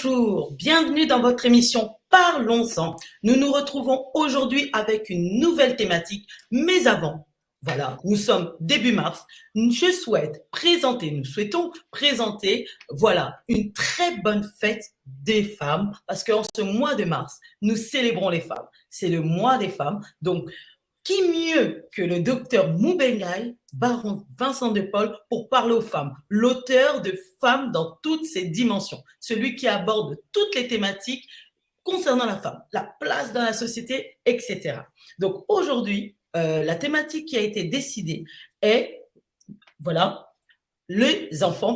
Bonjour, bienvenue dans votre émission Parlons-en. Nous nous retrouvons aujourd'hui avec une nouvelle thématique, mais avant, voilà, nous sommes début mars. Nous souhaitons présenter, voilà, une très bonne fête des femmes, parce qu'en ce mois de mars, nous célébrons les femmes. C'est le mois des femmes, donc qui mieux que le docteur Mubengai, baron Vincent de Paul, pour parler aux femmes, l'auteur de Femmes dans toutes ses dimensions, celui qui aborde toutes les thématiques concernant la femme, la place dans la société, etc. Donc aujourd'hui, la thématique qui a été décidée est, voilà, les enfants,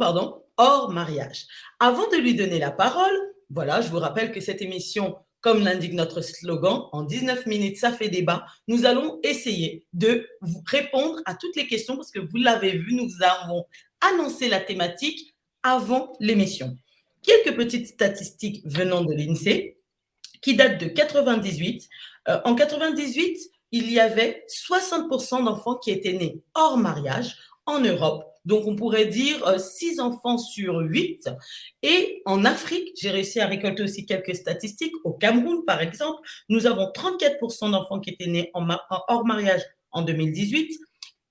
hors mariage. Avant de lui donner la parole, voilà, je vous rappelle que cette émission, comme l'indique notre slogan, en 19 minutes, ça fait débat. Nous allons essayer de vous répondre à toutes les questions parce que vous l'avez vu, nous avons annoncé la thématique avant l'émission. Quelques petites statistiques venant de l'INSEE qui datent de 98. En 98, il y avait 60% d'enfants qui étaient nés hors mariage en Europe. Donc, on pourrait dire 6 enfants sur 8. Et en Afrique, j'ai réussi à récolter aussi quelques statistiques. Au Cameroun, par exemple, nous avons 34% d'enfants qui étaient nés hors mariage en 2018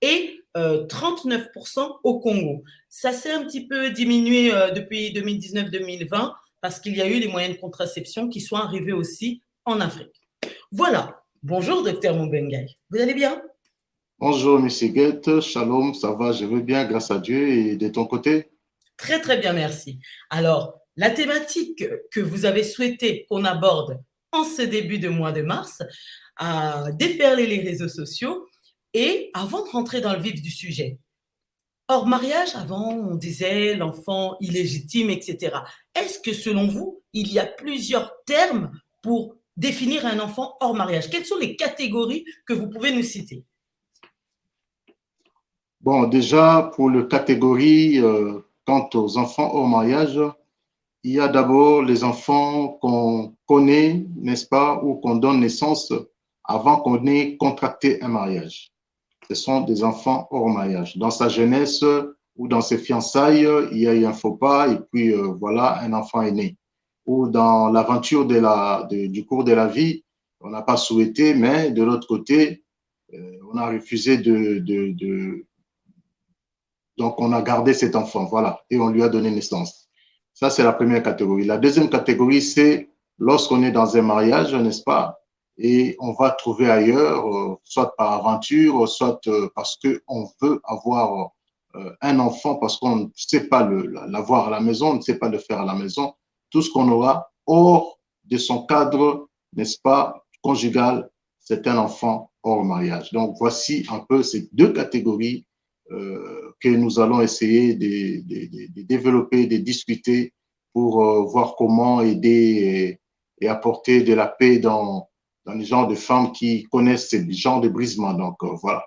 et 39% au Congo. Ça s'est un petit peu diminué depuis 2019-2020 parce qu'il y a eu les moyens de contraception qui sont arrivés aussi en Afrique. Voilà. Bonjour, docteur Mubengai. Vous allez bien? Bonjour, Monsieur Guette. Shalom, ça va, je vais bien, grâce à Dieu. Et de ton côté? Très, très bien, merci. Alors, la thématique que vous avez souhaité qu'on aborde en ce début de mois de mars a déferlé les réseaux sociaux. Et avant de rentrer dans le vif du sujet, hors mariage, avant, on disait l'enfant illégitime, etc. Est-ce que, selon vous, il y a plusieurs termes pour définir un enfant hors mariage? Quelles sont les catégories que vous pouvez nous citer? Bon, déjà, pour le catégorie, quant aux enfants hors mariage, il y a d'abord les enfants qu'on connaît, n'est-ce pas, ou qu'on donne naissance avant qu'on ait contracté un mariage. Ce sont des enfants hors mariage. Dans sa jeunesse ou dans ses fiançailles, il y a eu un faux pas et puis voilà, un enfant est né. Ou dans l'aventure du cours de la vie, on n'a pas souhaité, mais de l'autre côté, on a refusé donc on a gardé cet enfant, voilà, et on lui a donné naissance. Ça, c'est la première catégorie. La deuxième catégorie, c'est lorsqu'on est dans un mariage, n'est-ce pas, et on va trouver ailleurs, soit par aventure, soit parce qu'on veut avoir un enfant, parce qu'on ne sait pas l'avoir à la maison, on ne sait pas le faire à la maison. Tout ce qu'on aura hors de son cadre, n'est-ce pas, conjugal, c'est un enfant hors mariage. Donc, voici un peu ces deux catégories que nous allons essayer de développer, de discuter pour voir comment aider et apporter de la paix dans les genres de femmes qui connaissent ce genre de brisement. Donc, voilà.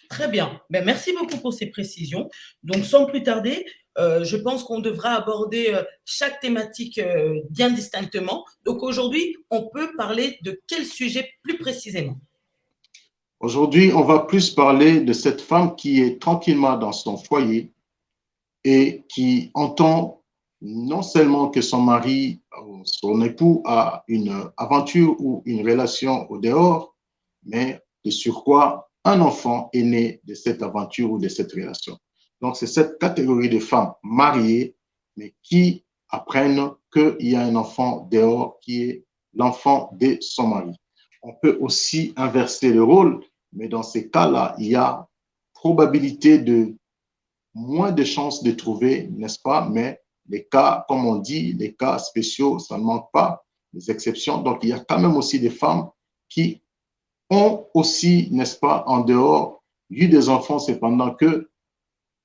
Très bien. Ben, merci beaucoup pour ces précisions. Donc, sans plus tarder, je pense qu'on devra aborder chaque thématique bien distinctement. Donc, aujourd'hui, on peut parler de quel sujet plus précisément? Aujourd'hui, on va plus parler de cette femme qui est tranquillement dans son foyer et qui entend non seulement que son mari, son époux a une aventure ou une relation au dehors, mais de surcroît, un enfant est né de cette aventure ou de cette relation. Donc, c'est cette catégorie de femmes mariées, mais qui apprennent qu'il y a un enfant dehors qui est l'enfant de son mari. On peut aussi inverser le rôle, mais dans ces cas-là, il y a probabilité de moins de chances de trouver, n'est-ce pas? Mais les cas, comme on dit, les cas spéciaux, ça ne manque pas, les exceptions. Donc, il y a quand même aussi des femmes qui ont aussi, n'est-ce pas, en dehors, eu des enfants, cependant que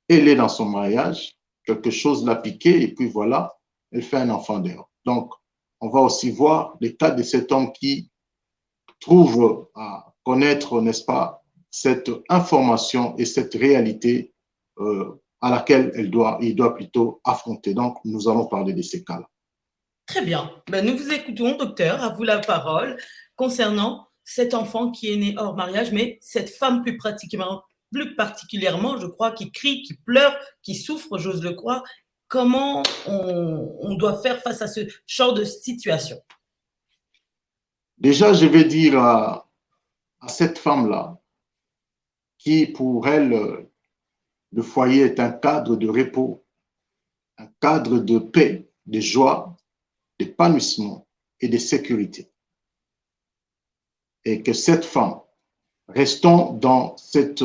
elle est dans son mariage, quelque chose l'a piqué et puis voilà, elle fait un enfant dehors. Donc, on va aussi voir le cas de cet homme qui trouve à connaître, n'est-ce pas, cette information et cette réalité à laquelle il doit plutôt affronter. Donc, nous allons parler de ces cas-là. Très bien. Ben, nous vous écoutons, docteur. À vous la parole concernant cet enfant qui est né hors mariage, mais cette femme plus particulièrement, je crois, qui crie, qui pleure, qui souffre, j'ose le croire. comment on doit faire face à ce genre de situation? Déjà, je vais dire à cette femme-là, qui pour elle, le foyer est un cadre de repos, un cadre de paix, de joie, d'épanouissement et de sécurité. Et que cette femme, restons dans cette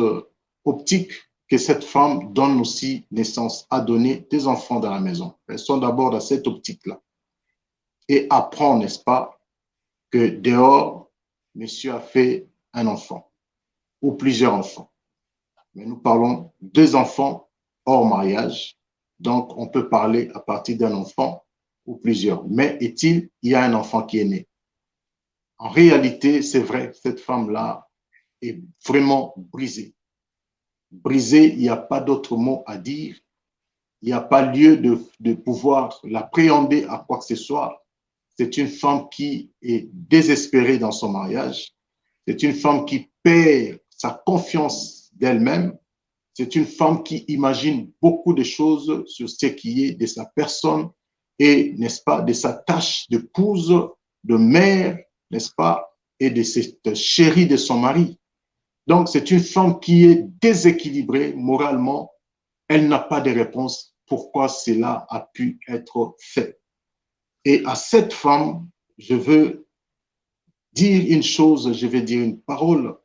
optique que cette femme donne aussi naissance, à donner des enfants dans la maison. Restons d'abord dans cette optique-là. Et apprends, n'est-ce pas, que dehors, monsieur a fait un enfant ou plusieurs enfants. Mais nous parlons deux enfants hors mariage. Donc, on peut parler à partir d'un enfant ou plusieurs. Mais il y a un enfant qui est né. En réalité, c'est vrai, cette femme-là est vraiment brisée. Brisée, il n'y a pas d'autre mot à dire. Il n'y a pas lieu de pouvoir l'appréhender à quoi que ce soit. C'est une femme qui est désespérée dans son mariage. C'est une femme qui perd sa confiance d'elle-même. C'est une femme qui imagine beaucoup de choses sur ce qui est de sa personne et, n'est-ce pas, de sa tâche d'épouse, de mère, n'est-ce pas, et de cette chérie de son mari. Donc, c'est une femme qui est déséquilibrée moralement. Elle n'a pas de réponse pourquoi cela a pu être fait. Et à cette femme, je veux dire une chose, je vais dire une parole.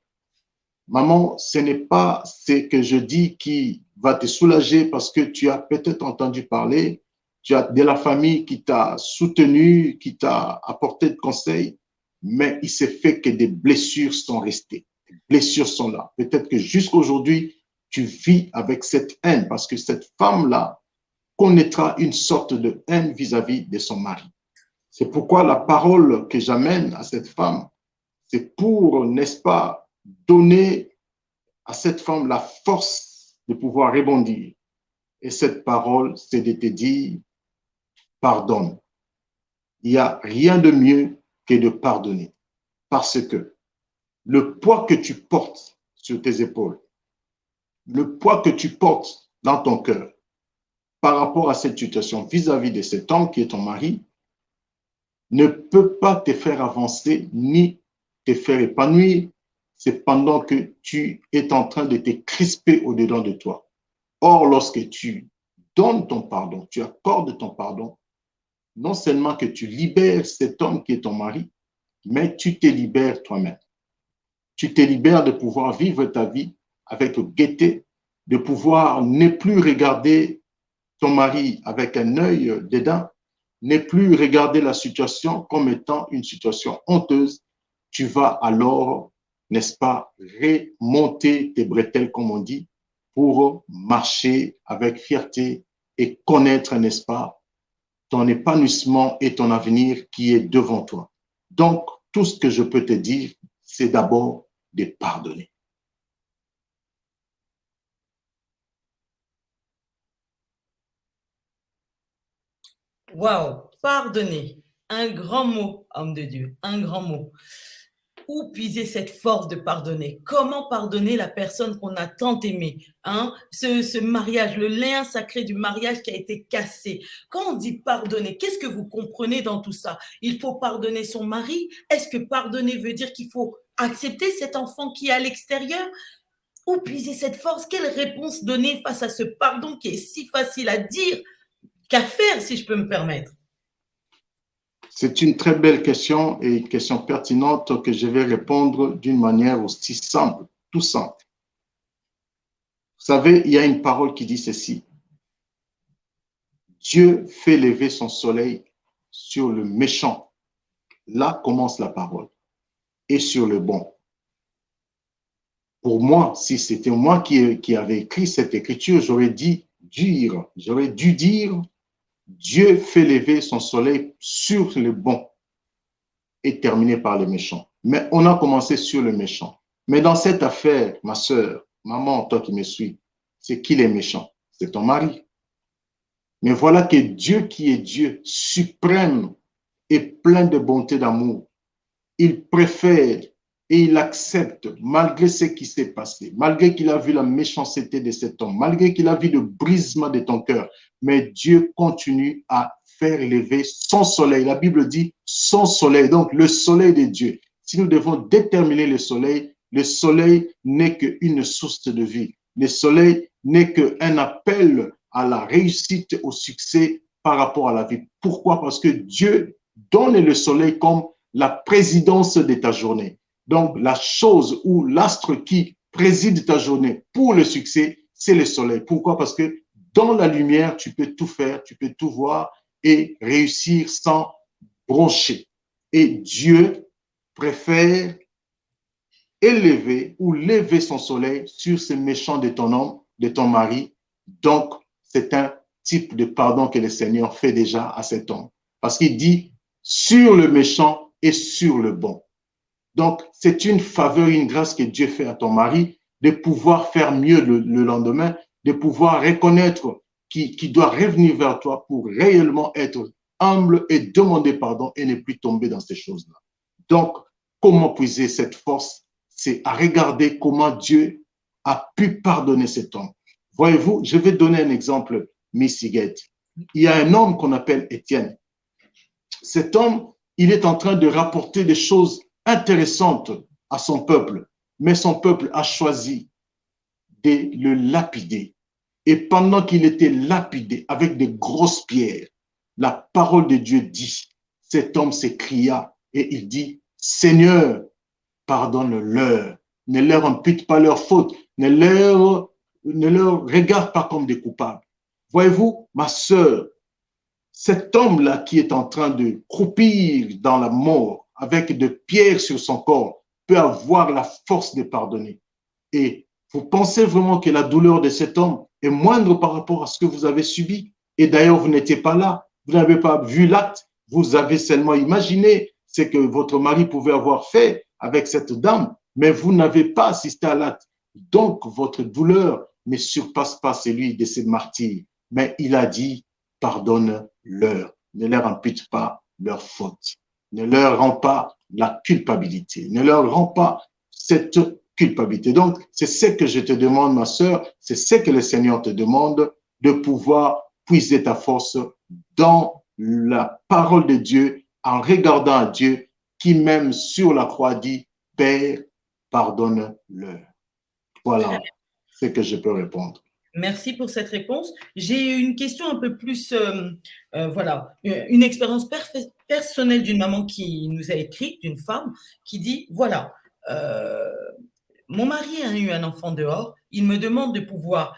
Maman, ce n'est pas ce que je dis qui va te soulager parce que tu as peut-être entendu parler, tu as de la famille qui t'a soutenu, qui t'a apporté de conseils, mais il s'est fait que des blessures sont restées. Des blessures sont là. Peut-être que jusqu'à aujourd'hui, tu vis avec cette haine parce que cette femme-là connaîtra une sorte de haine vis-à-vis de son mari. C'est pourquoi la parole que j'amène à cette femme, c'est pour, n'est-ce pas, donner à cette femme la force de pouvoir rebondir. Et cette parole, c'est de te dire, pardonne. Il n'y a rien de mieux que de pardonner. Parce que le poids que tu portes sur tes épaules, le poids que tu portes dans ton cœur par rapport à cette situation vis-à-vis de cet homme qui est ton mari, ne peut pas te faire avancer ni te faire épanouir. C'est pendant que tu es en train de te crisper au-dedans de toi. Or, lorsque tu donnes ton pardon, tu accordes ton pardon, non seulement que tu libères cet homme qui est ton mari, mais tu te libères toi-même. Tu te libères de pouvoir vivre ta vie avec gaieté, de pouvoir ne plus regarder ton mari avec un œil dédain, ne plus regarder la situation comme étant une situation honteuse. Tu vas alors, n'est-ce pas, remonter tes bretelles, comme on dit, pour marcher avec fierté et connaître, n'est-ce pas, ton épanouissement et ton avenir qui est devant toi. Donc, tout ce que je peux te dire, c'est d'abord de pardonner. Waouh, pardonner. Un grand mot, homme de Dieu, un grand mot. Où puiser cette force de pardonner? Comment pardonner la personne qu'on a tant aimée, hein? Ce mariage, le lien sacré du mariage qui a été cassé. Quand on dit pardonner, qu'est-ce que vous comprenez dans tout ça? Il faut pardonner son mari? Est-ce que pardonner veut dire qu'il faut accepter cet enfant qui est à l'extérieur? Où puiser cette force? Quelle réponse donner face à ce pardon qui est si facile à dire qu'à faire, si je peux me permettre? C'est une très belle question et une question pertinente que je vais répondre d'une manière aussi simple, tout simple. Vous savez, il y a une parole qui dit ceci. Dieu fait lever son soleil sur le méchant. Là commence la parole. Et sur le bon. Pour moi, si c'était moi qui avais écrit cette écriture, j'aurais dû dire, Dieu fait lever son soleil sur le bon et terminer par le méchant. Mais on a commencé sur le méchant. Mais dans cette affaire, ma soeur, maman, toi qui me suis, c'est qui les méchants? C'est ton mari. Mais voilà que Dieu qui est Dieu suprême et plein de bonté d'amour, il préfère et il accepte, malgré ce qui s'est passé, malgré qu'il a vu la méchanceté de cet homme, malgré qu'il a vu le brisement de ton cœur, mais Dieu continue à faire lever son soleil. La Bible dit son soleil, donc le soleil de Dieu. Si nous devons déterminer le soleil n'est qu'une source de vie. Le soleil n'est qu'un appel à la réussite, au succès par rapport à la vie. Pourquoi? Parce que Dieu donne le soleil comme la présidence de ta journée. Donc, la chose ou l'astre qui préside ta journée pour le succès, c'est le soleil. Pourquoi? Parce que dans la lumière, tu peux tout faire, tu peux tout voir et réussir sans broncher. Et Dieu préfère élever ou lever son soleil sur ce méchant de ton homme, de ton mari. Donc, c'est un type de pardon que le Seigneur fait déjà à cet homme. Parce qu'il dit sur le méchant et sur le bon. Donc, c'est une faveur, une grâce que Dieu fait à ton mari de pouvoir faire mieux le lendemain, de pouvoir reconnaître qu'il doit revenir vers toi pour réellement être humble et demander pardon et ne plus tomber dans ces choses-là. Donc, comment puiser cette force? C'est à regarder comment Dieu a pu pardonner cet homme. Voyez-vous, je vais donner un exemple, Miss Higuette. Il y a un homme qu'on appelle Étienne. Cet homme, il est en train de rapporter des choses intéressantes à son peuple, mais son peuple a choisi de le lapider. Et pendant qu'il était lapidé avec des grosses pierres, la parole de Dieu dit, cet homme s'écria et il dit, Seigneur, pardonne-leur, ne leur impute pas leur faute, ne leur regarde pas comme des coupables. Voyez-vous, ma sœur, cet homme-là qui est en train de croupir dans la mort avec de pierres sur son corps peut avoir la force de pardonner. Et vous pensez vraiment que la douleur de cet homme est moindre par rapport à ce que vous avez subi? Et d'ailleurs, vous n'étiez pas là, vous n'avez pas vu l'acte, vous avez seulement imaginé ce que votre mari pouvait avoir fait avec cette dame, mais vous n'avez pas assisté à l'acte. Donc, votre douleur ne surpasse pas celui de ces martyrs. Mais il a dit, pardonne-leur, ne leur impute pas leur faute, ne leur rend pas la culpabilité, ne leur rend pas cette culpabilité. Donc, c'est ce que je te demande, ma sœur, c'est ce que le Seigneur te demande, de pouvoir puiser ta force dans la parole de Dieu, en regardant à Dieu, qui même sur la croix dit, Père, pardonne-leur. Voilà ce que je peux répondre. Merci pour cette réponse. J'ai une question un peu plus, voilà, une expérience personnelle d'une maman qui nous a écrit, d'une femme, qui dit, voilà, mon mari a eu un enfant dehors, il me demande de pouvoir,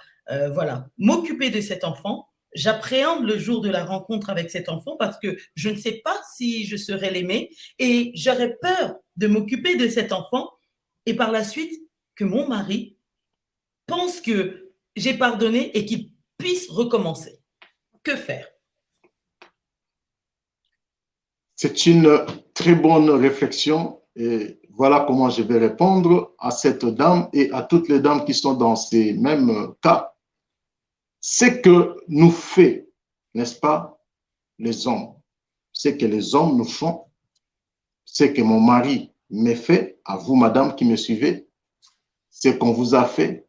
voilà, m'occuper de cet enfant. J'appréhende le jour de la rencontre avec cet enfant parce que je ne sais pas si je serai l'aimer et j'aurais peur de m'occuper de cet enfant et par la suite que mon mari pense que j'ai pardonné et qu'il puisse recommencer. Que faire? C'est une très bonne réflexion et voilà comment je vais répondre à cette dame et à toutes les dames qui sont dans ces mêmes cas. C'est que nous fait, n'est-ce pas, les hommes, ce que les hommes nous font, ce que mon mari me fait, à vous, madame, qui me suivez, ce qu'on vous a fait,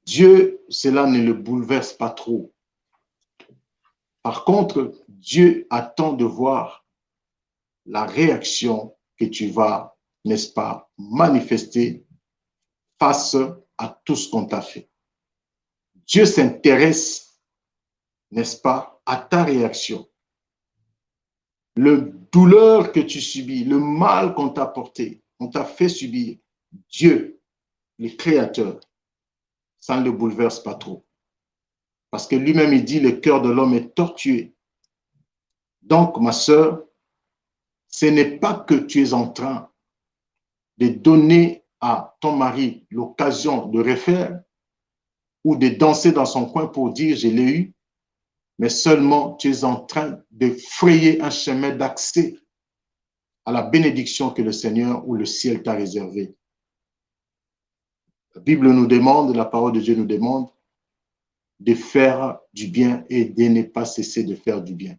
Dieu, cela ne le bouleverse pas trop. Par contre, Dieu attend de voir la réaction que tu vas, n'est-ce pas, manifester face à tout ce qu'on t'a fait. Dieu s'intéresse, n'est-ce pas, à ta réaction. Le douleur que tu subis, le mal qu'on t'a porté, on t'a fait subir, Dieu, le Créateur, ça ne le bouleverse pas trop. Parce que lui-même, il dit, le cœur de l'homme est tortué. Donc, ma sœur, ce n'est pas que tu es en train de donner à ton mari l'occasion de refaire ou de danser dans son coin pour dire, je l'ai eu, mais seulement tu es en train de frayer un chemin d'accès à la bénédiction que le Seigneur ou le ciel t'a réservée. La Bible nous demande, la parole de Dieu nous demande de faire du bien et de ne pas cesser de faire du bien.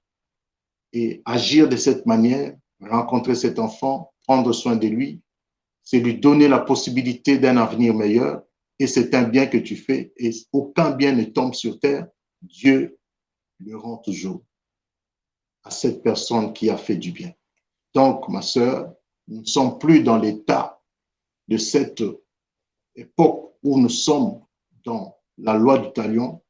Et agir de cette manière, rencontrer cet enfant, prendre soin de lui, c'est lui donner la possibilité d'un avenir meilleur. Et c'est un bien que tu fais. Et aucun bien ne tombe sur terre. Dieu le rend toujours à cette personne qui a fait du bien. Donc, ma sœur, nous ne sommes plus dans l'état de cette époque où nous sommes dans la loi du talion,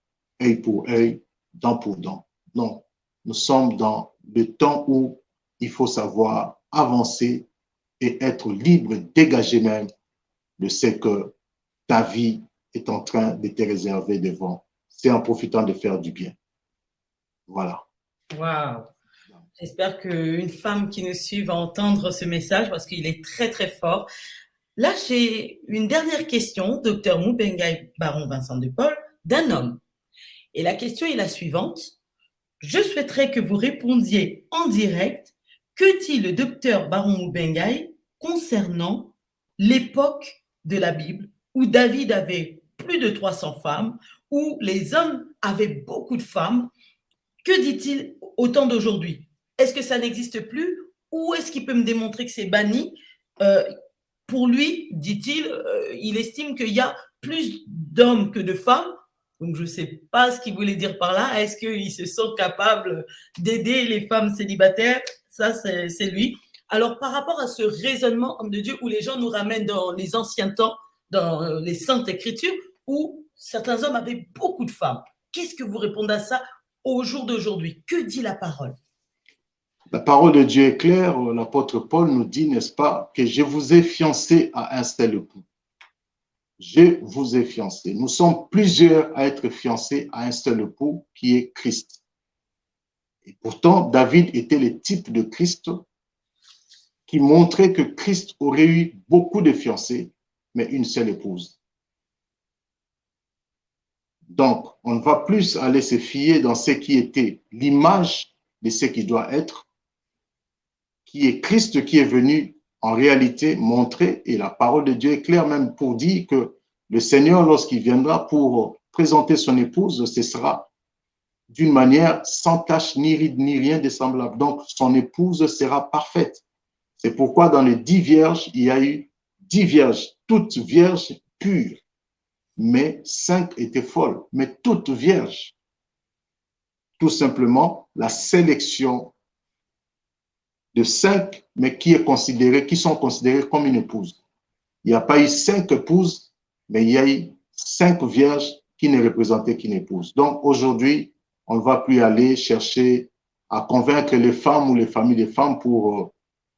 œil pour œil, dent pour dent. Non, nous sommes dans le temps où il faut savoir avancer et être libre, dégager même de ce que ta vie est en train de te réserver devant. C'est en profitant de faire du bien. Voilà. Waouh! J'espère qu'une femme qui nous suit va entendre ce message parce qu'il est très, très fort. Là, j'ai une dernière question, docteur Mubengai Baron Vincent de Paul, d'un homme. Et la question est la suivante. Je souhaiterais que vous répondiez en direct. Que dit le docteur Baron Mubengai concernant l'époque de la Bible où David avait plus de 300 femmes, où les hommes avaient beaucoup de femmes? Que dit-il au temps d'aujourd'hui? Est-ce que ça n'existe plus ou est-ce qu'il peut me démontrer que c'est banni? Pour lui, dit-il, il estime qu'il y a plus d'hommes que de femmes. Donc, je ne sais pas ce qu'il voulait dire par là. Est-ce qu'il se sent capable d'aider les femmes célibataires? Ça, c'est lui. Alors, par rapport à ce raisonnement, homme de Dieu, où les gens nous ramènent dans les anciens temps, dans les Saintes Écritures, où certains hommes avaient beaucoup de femmes, qu'est-ce que vous répondez à ça au jour d'aujourd'hui? Que dit la parole? La parole de Dieu est claire. L'apôtre Paul nous dit, n'est-ce pas, que je vous ai fiancé à un seul époux. Je vous ai fiancé. Nous sommes plusieurs à être fiancés à un seul époux qui est Christ. Et pourtant, David était le type de Christ qui montrait que Christ aurait eu beaucoup de fiancés, mais une seule épouse. Donc, on ne va plus aller se fier dans ce qui était l'image de ce qui doit être, qui est Christ qui est venu en réalité montrer, et la parole de Dieu est claire même pour dire que le Seigneur, lorsqu'il viendra pour présenter son épouse, ce sera d'une manière sans tache, ni ride, ni rien de semblable. Donc, son épouse sera parfaite. C'est pourquoi dans les 10 vierges, il y a eu 10 vierges, toutes vierges pures, mais 5 étaient folles, mais toutes vierges. Tout simplement, la sélection de 5, mais qui sont considérées comme une épouse. Il n'y a pas eu 5 épouses, mais il y a eu 5 vierges qui ne représentaient qu'une épouse. Donc aujourd'hui, on ne va plus aller chercher à convaincre les femmes ou les familles des femmes pour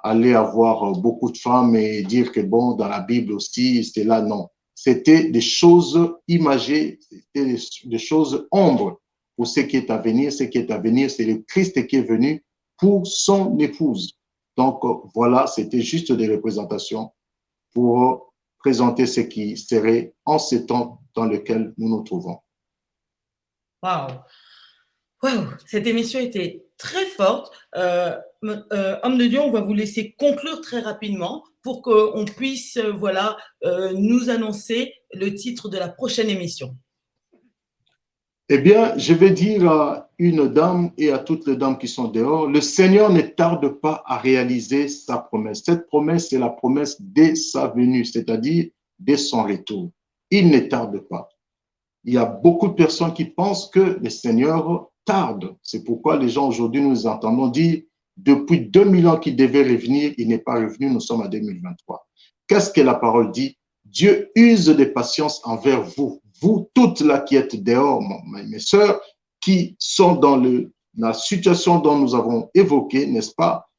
aller avoir beaucoup de femmes et dire que bon, dans la Bible aussi, c'est là, non. C'était des choses imagées, c'était des choses ombres pour ce qui est à venir. Ce qui est à venir, c'est le Christ qui est venu pour son épouse. Donc voilà, c'était juste des représentations pour présenter ce qui serait en ce temps dans lequel nous nous trouvons. Waouh! Waouh! Cette émission était très forte. Homme de Dieu, on va vous laisser conclure très rapidement pour qu'on puisse voilà, nous annoncer le titre de la prochaine émission. Eh bien, je vais dire à une dame et à toutes les dames qui sont dehors, le Seigneur ne tarde pas à réaliser sa promesse. Cette promesse, c'est la promesse dès sa venue, c'est-à-dire dès son retour. Il ne tarde pas. Il y a beaucoup de personnes qui pensent que le Seigneur tarde. C'est pourquoi les gens aujourd'hui, nous entendons dire, depuis 2000 ans qu'il devait revenir, il n'est pas revenu, nous sommes en 2023. Qu'est-ce que la parole dit? Dieu use de patience envers vous. Vous toutes là qui êtes dehors, mes sœurs, qui sont dans la situation dont nous avons évoqué, n'est-ce pas?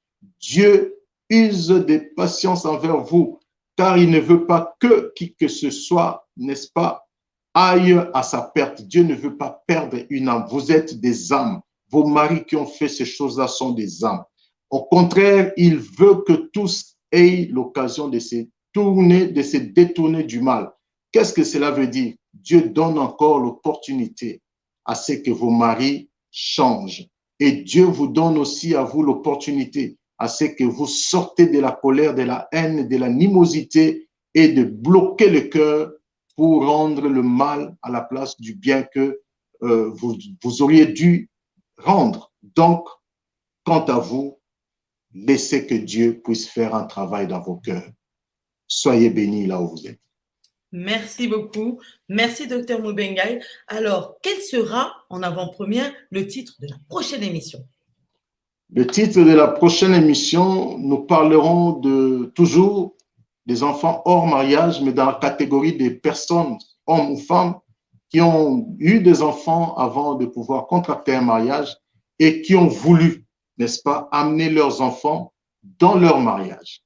Dieu use de patience envers vous, car il ne veut pas que qui que ce soit, n'est-ce pas, aille à sa perte. Dieu ne veut pas perdre une âme. Vous êtes des âmes. Vos maris qui ont fait ces choses-là sont des âmes. Au contraire, il veut que tous aient l'occasion de se tourner, de se détourner du mal. Qu'est-ce que cela veut dire? Dieu donne encore l'opportunité à ce que vos maris changent. Et Dieu vous donne aussi à vous l'opportunité à ce que vous sortez de la colère, de la haine, de l'animosité et de bloquer le cœur pour rendre le mal à la place du bien que vous auriez dû rendre. Donc, quant à vous, laissez que Dieu puisse faire un travail dans vos cœurs. Soyez bénis là où vous êtes. Merci beaucoup. Merci, Dr Mubengai. Alors, quel sera, en avant-première, le titre de la prochaine émission? Le titre de la prochaine émission, nous parlerons toujours des enfants hors mariage, mais dans la catégorie des personnes, hommes ou femmes, qui ont eu des enfants avant de pouvoir contracter un mariage et qui ont voulu, n'est-ce pas, amener leurs enfants dans leur mariage.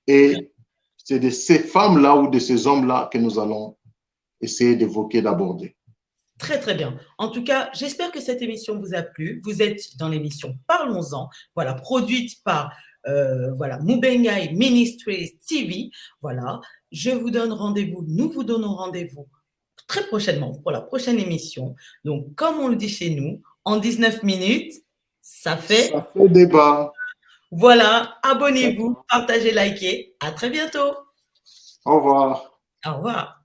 Et c'est de ces femmes-là ou de ces hommes-là que nous allons essayer d'évoquer, d'aborder. Très, très bien. En tout cas, j'espère que cette émission vous a plu. Vous êtes dans l'émission Parlons-en, voilà, produite par voilà, Mubengai Ministries TV. Voilà, je vous donne rendez-vous, nous vous donnons rendez-vous très prochainement pour la prochaine émission. Donc, comme on le dit chez nous, en 19 minutes, ça fait débat. Voilà, abonnez-vous, partagez, likez. À très bientôt. Au revoir. Au revoir.